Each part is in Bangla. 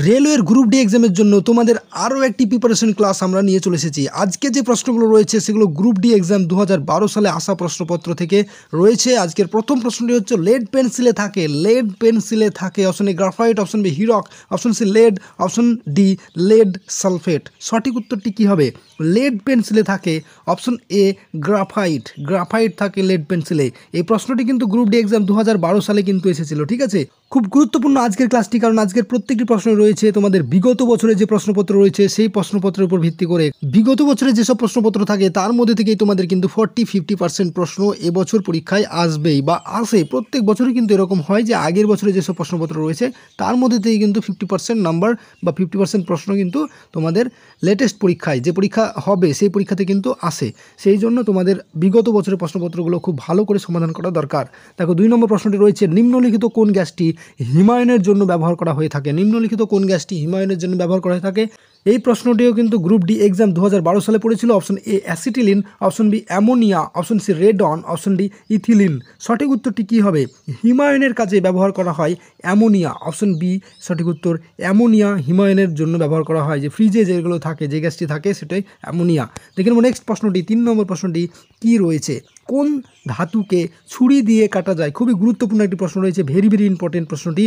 রেলওয়ের গ্রুপ ডি এক্সামের জন্য তোমাদের আরও একটি প্রিপারেশন ক্লাস আমরা নিয়ে চলে এসেছি। আজকে যে প্রশ্নগুলো রয়েছে সেগুলো গ্রুপ ডি এক্সাম 2012 সালে আসা প্রশ্নপত্র থেকে রয়েছে। আজকের প্রথম প্রশ্নটি হচ্ছে লেড পেন্সিলে থাকে option A graphite, option B হিরক, option C lead, option D lead sulphate. সঠিক উত্তরটি কী হবে? লেড পেন্সিলে থাকে অপশন এ গ্রাফাইট থাকে লেড পেন্সিলে। এই প্রশ্নটি কিন্তু গ্রুপ ডি এক্সাম 2012 সালে কিন্তু এসেছিল। ঠিক আছে, খুব গুরুত্বপূর্ণ আজকের ক্লাসটি, কারণ আজকের প্রত্যেকটি প্রশ্ন রয়েছে তোমাদের বিগত বছরে যে প্রশ্নপত্র রয়েছে সেই প্রশ্নপত্রের উপর ভিত্তি করে। বিগত বছরে যেসব প্রশ্নপত্র থাকে তার মধ্যে থেকেই তোমাদের কিন্তু 40-50% প্রশ্ন এবছর পরীক্ষায় আসবেই বা আসে। প্রত্যেক বছরই কিন্তু এরকম হয় যে আগের বছরে যেসব প্রশ্নপত্র রয়েছে তার মধ্যে থেকেই কিন্তু 50% নাম্বার বা 50% প্রশ্ন কিন্তু তোমাদের লেটেস্ট পরীক্ষায় যে পরীক্ষা হবে সেই পরীক্ষাতে কিন্তু আসে। সেই জন্য তোমাদের বিগত বছরের প্রশ্নপত্রগুলো খুব ভালো করে সমাধান করা দরকার। দেখো 2 নম্বর প্রশ্নটি রয়েছে, নিম্নলিখিত কোন গ্যাসটি হিমায়নের জন্য ব্যবহার করা হয়ে থাকে? নিম্নলিখিত কোন গ্যাসটি হিমায়নের জন্য ব্যবহার করা হয়ে থাকে? এই প্রশ্নটিও কিন্তু গ্রুপ ডি এক্সাম 2012 সালে পড়েছিল। Option A acetylene, option B ammonia, option C radon, option D ethylene. সঠিক উত্তরটি কী হবে? হিমায়নের কাজে ব্যবহার করা হয় অ্যামোনিয়া। অপশন বি সঠিক উত্তর, অ্যামোনিয়া হিমায়নের জন্য ব্যবহার করা হয়। যে ফ্রিজে যেগুলো থাকে, যে গ্যাসটি থাকে সেটাই অ্যামোনিয়া। দেখে নেব নেক্সট প্রশ্নটি, 3 নম্বর প্রশ্নটি কী রয়েছে? কোন ধাতুকে ছুরি দিয়ে কাটা যায়? খুবই গুরুত্বপূর্ণ একটি প্রশ্ন রয়েছে, ভেরি ইম্পর্টেন্ট প্রশ্নটি।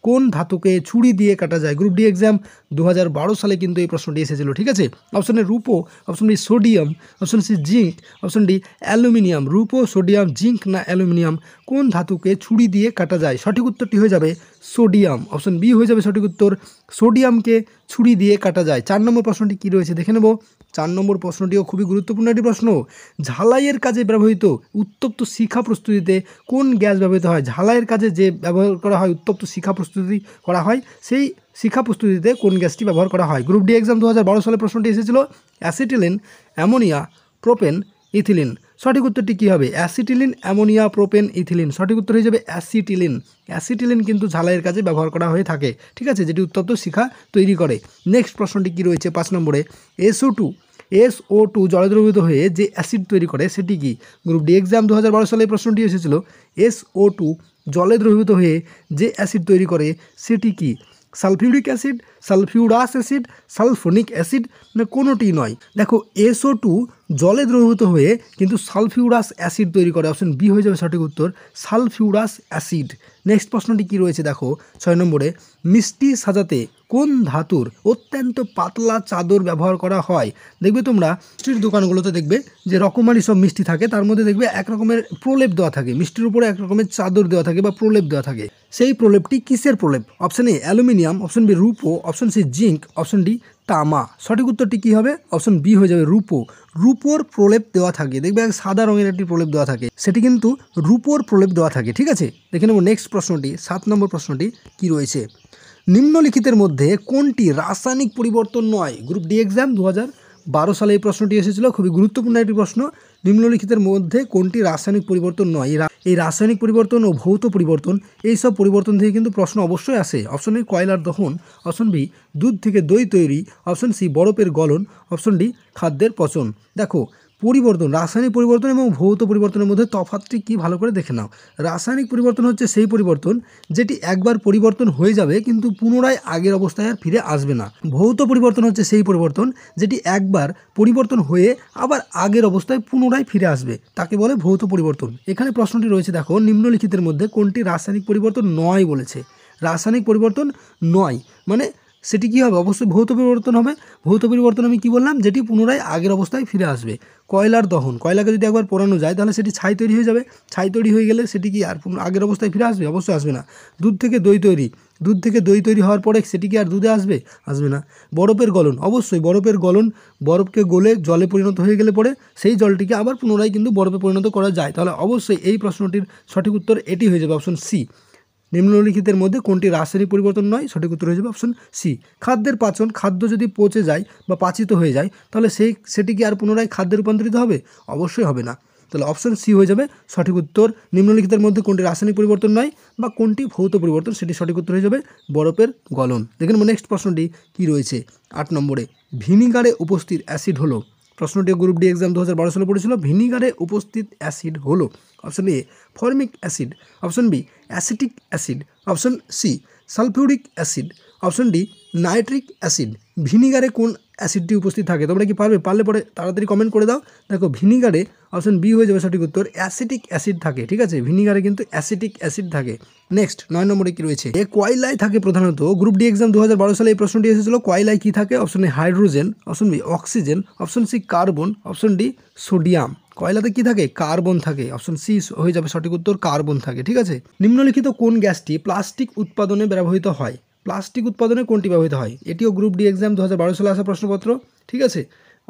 কোন ধাতুকে ছুরি দিয়ে কাটা যায়? গ্রুপ ডি এক্সাম 2012 সালে কিন্তু এই প্রশ্নটি এসেছিল। ঠিক আছে, অপশন এ রূপো, option B sodium, option C zinc, option D aluminium. রূপো, সোডিয়াম, জিঙ্ক না অ্যালুমিনিয়াম, কোন ধাতুকে ছুরি দিয়ে কাটা যায়? সঠিক উত্তরটি হয়ে যাবে সোডিয়াম। অপশন বি হয়ে যাবে সঠিক উত্তর, সোডিয়ামকে ছুরি দিয়ে কাটা যায়। 4 নম্বর প্রশ্নটি কী রয়েছে দেখে নেব। 4 নম্বর প্রশ্নটিও খুবই গুরুত্বপূর্ণ একটি প্রশ্ন। ঝালাইয়ের কাজে ব্যবহৃত উত্তপ্ত শিখা প্রস্তুতিতে কোন গ্যাস ব্যবহৃত হয়? ঝালাইয়ের কাজে যে ব্যবহার করা হয়, উত্তপ্ত শিখা প্রস্তুতি করা হয়, সেই শিখা প্রস্তুতিতে কোন গ্যাসটি ব্যবহার করা হয়? গ্রুপ ডি এক্সাম 2012 সালে প্রশ্নটি এসেছিল। Acetylene, ammonia, propane, ethylene. সঠিক উত্তরটি কী হবে? Acetylene, ammonia, propane, ethylene. সঠিক উত্তর হয়ে যাবে অ্যাসিটিলিন কিন্তু ঝালাইয়ের কাজে ব্যবহার করা হয়ে থাকে। ঠিক আছে, যেটি উত্তপ্ত শিখা তৈরি করে। নেক্সট প্রশ্নটি কী রয়েছে 5 নম্বরে? SO2 জলে দ্রবীভূত হয়ে যে অ্যাসিড তৈরি করে সেটি কি? গ্রুপ ডি এক্সাম 2012 সালে প্রশ্নটি এসেছিল। SO2 জলে দ্রবীভূত হয়ে যে অ্যাসিড তৈরি করে সেটি কি? Sulphuric acid, sulphurous acid, sulphonic acid না কোনোটি নয়? দেখো SO2 জলে দ্রবীভূত হয়ে কিন্তু সালফিউরাস অ্যাসিড তৈরি করে। অপশন বি হয়ে যাবে সঠিক উত্তর, সালফিউরাস অ্যাসিড। নেক্সট প্রশ্নটি কী রয়েছে দেখো 6 নম্বরে, মিষ্টি সাজাতে কোন ধাতুর অত্যন্ত পাতলা চাদর ব্যবহার করা হয়? দেখবে তোমরা মিষ্টির দোকানগুলোতে দেখবে যে রকমারি সব মিষ্টি থাকে, তার মধ্যে দেখবে এক রকমের প্রলেপ দেওয়া থাকে, মিষ্টির উপরে এক রকমের চাদর দেওয়া থাকে বা প্রলেপ দেওয়া থাকে। সেই প্রলেপটি কিসের প্রলেপ? Option A aluminium, option B রূপো, option C zinc, option D তামা। সঠিক উত্তরটি কী হবে? অপশন বি হয়ে যাবে রূপোর প্রলেপ দেওয়া থাকে। দেখবে এক সাদা রঙের একটি প্রলেপ দেওয়া থাকে, সেটি কিন্তু রূপোর প্রলেপ দেওয়া থাকে। ঠিক আছে, দেখে নেব নেক্সট প্রশ্নটি, 7 নম্বর প্রশ্নটি কী রয়েছে? নিম্নলিখিতের মধ্যে কোনটি রাসায়নিক পরিবর্তন নয়? গ্রুপ ডি এক্সাম 2012 সালে এই প্রশ্নটি এসেছিল, খুবই গুরুত্বপূর্ণ একটি প্রশ্ন। নিম্নলিখিতের মধ্যে কোনটি রাসায়নিক পরিবর্তন নয়? এই রাসায়নিক পরিবর্তন ও ভৌত পরিবর্তন, এইসব পরিবর্তন থেকে কিন্তু প্রশ্ন অবশ্যই আসে। অপশন এ কয়লার দহন, অপশন বি দুধ থেকে দই তৈরি, অপশন সি বরফের গলন, অপশন ডি খাদ্যের পচন। দেখো পরিবর্তন, রাসায়নিক পরিবর্তন এবং ভৌত পরিবর্তনের মধ্যে তফাৎটি কি ভালো করে দেখে নাও। রাসায়নিক পরিবর্তন হচ্ছে সেই পরিবর্তন যেটি একবার পরিবর্তন হয়ে যাবে কিন্তু পুনরায় আগের অবস্থায় আর ফিরে আসবে না। ভৌত পরিবর্তন হচ্ছে সেই পরিবর্তন যেটি একবার পরিবর্তন হয়ে আবার আগের অবস্থায় পুনরায় ফিরে আসবে, তাকে বলে ভৌত পরিবর্তন। এখানে প্রশ্নটি রয়েছে দেখো, নিম্নলিখিতের মধ্যে কোনটি রাসায়নিক পরিবর্তন নয় বলেছে? রাসায়নিক পরিবর্তন নয় মানে সেটি কী হবে? অবশ্যই ভৌত পরিবর্তন হবে। ভৌত পরিবর্তন আমি কী বললাম? যেটি পুনরায় আগের অবস্থায় ফিরে আসবে। কয়লার দহন, কয়লাকে যদি একবার পোড়ানো যায় তাহলে সেটি ছাই তৈরি হয়ে যাবে। ছাই তৈরি হয়ে গেলে সেটি কি আর আগের অবস্থায় ফিরে আসবে? অবশ্যই আসবে না। দুধ থেকে দই তৈরি হওয়ার পরে সেটি কি আর দুধে আসবে? আসবে না। বরফের গলন, অবশ্যই বরফের গলন, বরফকে গলে জলে পরিণত হয়ে গেলে পরে সেই জলটিকে আবার পুনরায় কিন্তু বরফে পরিণত করা যায়। তাহলে অবশ্যই এই প্রশ্নটির সঠিক উত্তর এটি হয়ে যাবে অপশন সি। নিম্নলিখিতের মধ্যে কোনটি রাসায়নিক পরিবর্তন নয়? সঠিক উত্তর হয়ে যাবে অপশন সি। খাদ্যের পাচন, খাদ্য যদি পচে যায় বা পাচিত হয়ে যায় তাহলে সেটি কি আর পুনরায় খাদ্যে রূপান্তরিত হবে? অবশ্যই হবে না। তাহলে অপশন সি হয়ে যাবে সঠিক উত্তর। নিম্নলিখিতের মধ্যে কোনটি রাসায়নিক পরিবর্তন নয় বা কোনটি ভৌত পরিবর্তন, সেটি সঠিক উত্তর হয়ে যাবে বরফের গলন। দেখুন নেক্সট প্রশ্নটি কী রয়েছে 8 নম্বরে, ভিনিগারে উপস্থিত অ্যাসিড হলো? প্রশ্নটি গ্রুপ ডি এক্সাম 2012 সালে পড়েছিল। ভিনিগারে উপস্থিত অ্যাসিড হলো option A formic acid, option B acetic acid, option C sulphuric acid, option D nitric acid. ভিনিগারে কোন অ্যাসিডটি উপস্থিত থাকে? তোমরা কি পারবে? পারলে পরে তাড়াতাড়ি কমেন্ট করে দাও। দেখো ভিনিগারে অপশন বি হয়ে যাবে সঠিক উত্তর, অ্যাসিটিক অ্যাসিড থাকে। ঠিক আছে, ভিনিগারে কিন্তু অ্যাসিটিক অ্যাসিড থাকে। নেক্সট 9 নম্বরে কি রয়েছে? কয়লায় থাকে প্রধানত। গ্রুপ ডি এক্সাম 2012 সালে এই প্রশ্নটি এসেছিল। কয়লায় কি থাকে? Option A hydrogen, option B oxygen, option C carbon, option D sodium. কয়লাতে কি থাকে? কার্বন থাকে। অপশন সি হয়ে যাবে সঠিক উত্তর, কার্বন থাকে। ঠিক আছে, নিম্নলিখিত কোন গ্যাসটি প্লাস্টিক উৎপাদনে ব্যবহৃত হয়? প্লাস্টিক উৎপাদনে কোনটি ব্যবহৃত হয়? এটিও গ্রুপ ডি এক্সাম 2012 সালে আসা প্রশ্নপত্র। ঠিক আছে,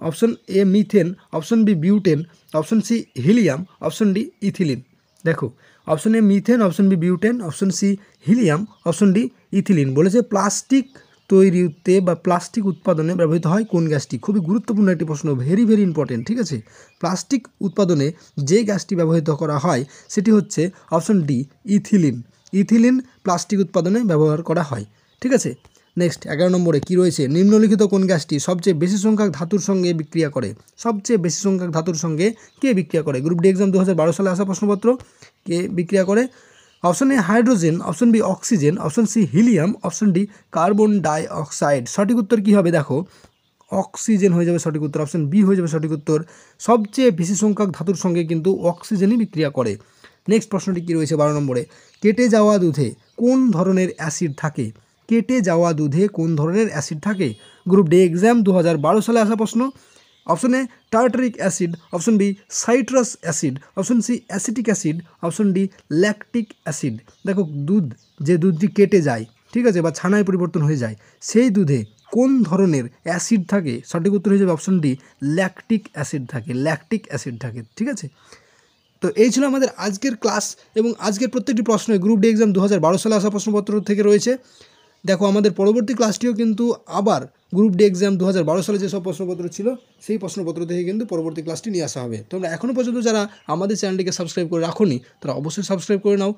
option A methane, option B butane, option C helium, option D ethylene. দেখো option A methane, option B butane, option C helium, option D ethylene. বলেছে প্লাস্টিক তৈরিতে বা প্লাস্টিক উৎপাদনে ব্যবহৃত হয় কোন গ্যাসটি? খুবই গুরুত্বপূর্ণ একটি প্রশ্ন, ভেরি ভেরি ইম্পর্টেন্ট। ঠিক আছে, প্লাস্টিক উৎপাদনে যে গ্যাসটি ব্যবহৃত করা হয় সেটি হচ্ছে option D ethylene. Ethylene plastic উৎপাদনে ব্যবহার করা হয়। ঠিক আছে, নেক্সট 11 নম্বরে কি রয়েছে? নিম্নলিখিত কোন গ্যাসটি সবচেয়ে বেশি সংখ্যক ধাতুর সঙ্গে বিক্রিয়া করে? সবচেয়ে বেশি সংখ্যক ধাতুর সঙ্গে কে বিক্রিয়া করে? গ্রুপ ডি এক্সাম 2012 সালে আসা প্রশ্নপত্র। কে বিক্রিয়া করে? Option A hydrogen, option B oxygen, option C helium, option D carbon ডাই অক্সাইড। সঠিক উত্তর কী হবে? দেখো অক্সিজেন হয়ে যাবে সঠিক উত্তর, অপশন বি হয়ে যাবে সঠিক উত্তর। সবচেয়ে বেশি সংখ্যক ধাতুর সঙ্গে কিন্তু অক্সিজেনই বিক্রিয়া করে। নেক্সট প্রশ্নটি কী রয়েছে 12 নম্বরে? কেটে যাওয়া দুধে কোন ধরনের অ্যাসিড থাকে? কেটে যাওয়া দুধে কোন ধরনের অ্যাসিড থাকে? গ্রুপ ডি এক্সাম 2012 সালে আসা প্রশ্ন। Option A tartaric acid, option B citrus acid, option C acetic acid, option D lactic acid. দেখো যে দুধটি কেটে যায়, ঠিক আছে, বা ছানায় পরিবর্তন হয়ে যায়, সেই দুধে কোন ধরনের অ্যাসিড থাকে? সঠিক উত্তর হয়ে যাবে অপশন ডি ল্যাকটিক অ্যাসিড থাকে। ল্যাকটিক অ্যাসিড থাকে। ঠিক আছে, তো এই ছিল আমাদের আজকের ক্লাস এবং আজকের প্রত্যেকটি প্রশ্ন গ্রুপ ডি এক্সাম 2012 সালে আসা প্রশ্নপত্র থেকে রয়েছে। দেখো আমাদের পরবর্তী ক্লাসটিও কিন্তু আবার গ্রুপ ডি এক্সাম 2012 সালে যেসব প্রশ্নপত্র ছিল সেই প্রশ্নপত্র থেকে কিন্তু পরবর্তী ক্লাসটি নিয়ে আসা হবে। তোমরা এখনও পর্যন্ত যারা আমাদের চ্যানেলটিকে সাবস্ক্রাইব করে রাখোনি তারা অবশ্যই সাবস্ক্রাইব করে নাও।